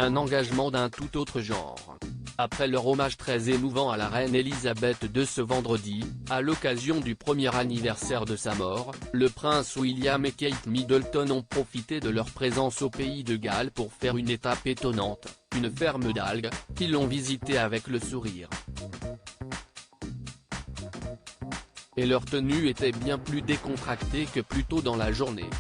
un engagement d'un tout autre genre. Après leur hommage très émouvant à la reine Elisabeth II ce vendredi, à l'occasion du premier anniversaire de sa mort, le prince William et Kate Middleton ont profité de leur présence au pays de Galles pour faire une étape étonnante, une ferme d'algues, qu'ils l'ont visitée avec le sourire. Et leur tenue était bien plus décontractée que plus tôt dans la journée.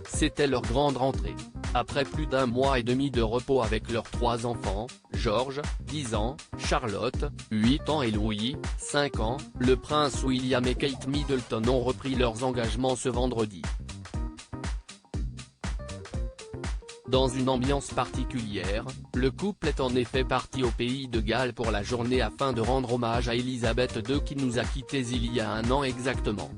C'était leur grande rentrée. Après plus d'1 mois et demi de repos avec leurs 3 enfants, George, 10 ans, Charlotte, 8 ans et Louis, 5 ans, le prince William et Kate Middleton ont repris leurs engagements ce vendredi. Dans une ambiance particulière, le couple est en effet parti au pays de Galles pour la journée afin de rendre hommage à Elisabeth II qui nous a quittés il y a 1 an exactement.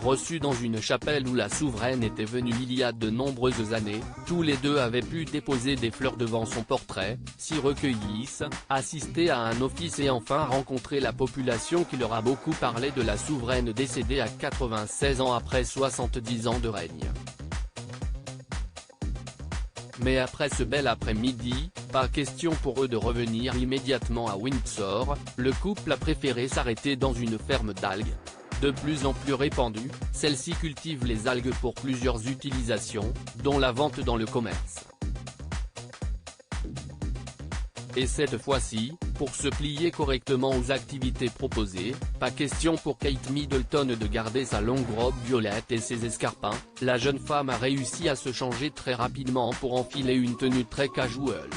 Reçus dans une chapelle où la souveraine était venue il y a de nombreuses années, tous les deux avaient pu déposer des fleurs devant son portrait, s'y recueillissent, assister à un office et enfin rencontrer la population qui leur a beaucoup parlé de la souveraine décédée à 96 ans après 70 ans de règne. Mais après ce bel après-midi, pas question pour eux de revenir immédiatement à Windsor, le couple a préféré s'arrêter dans une ferme d'algues. De plus en plus répandue, celle-ci cultive les algues pour plusieurs utilisations, dont la vente dans le commerce. Et cette fois-ci, pour se plier correctement aux activités proposées, pas question pour Kate Middleton de garder sa longue robe violette et ses escarpins, la jeune femme a réussi à se changer très rapidement pour enfiler une tenue très casual.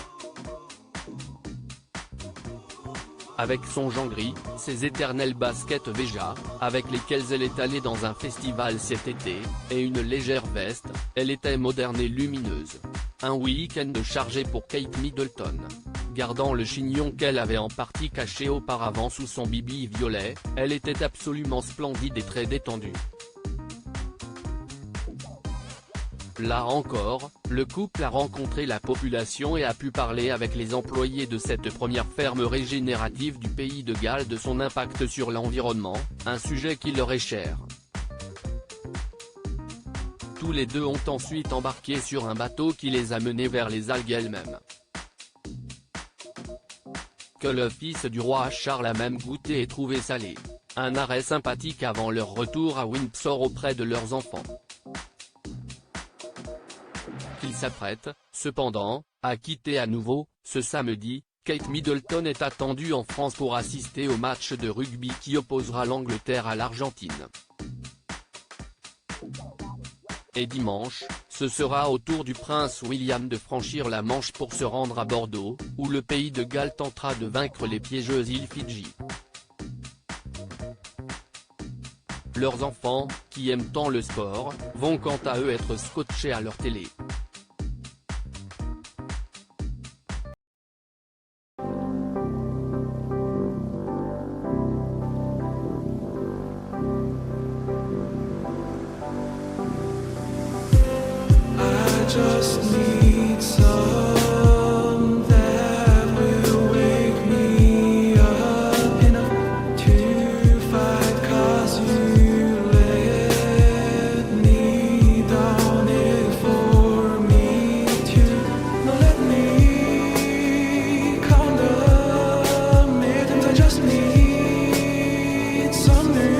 Avec son jean gris, ses éternelles baskets Veja, avec lesquelles elle est allée dans un festival cet été, et une légère veste, elle était moderne et lumineuse. Un week-end chargé pour Kate Middleton. Gardant le chignon qu'elle avait en partie caché auparavant sous son bibi violet, elle était absolument splendide et très détendue. Là encore, le couple a rencontré la population et a pu parler avec les employés de cette première ferme régénérative du pays de Galles de son impact sur l'environnement, un sujet qui leur est cher. Tous les deux ont ensuite embarqué sur un bateau qui les a menés vers les algues elles-mêmes. Que le fils du roi Charles a même goûté et trouvé salé. Un arrêt sympathique avant leur retour à Windsor auprès de leurs enfants. Qu'ils s'apprêtent, cependant, à quitter à nouveau, ce samedi, Kate Middleton est attendue en France pour assister au match de rugby qui opposera l'Angleterre à l'Argentine. Et dimanche, ce sera au tour du prince William de franchir la Manche pour se rendre à Bordeaux, où le pays de Galles tentera de vaincre les piégeuses îles Fidji. Leurs enfants, qui aiment tant le sport, vont quant à eux être scotchés à leur télé. Just need some that will wake me up enough to fight, 'cause you let me down it for me to not let me condemn it, and I just need some new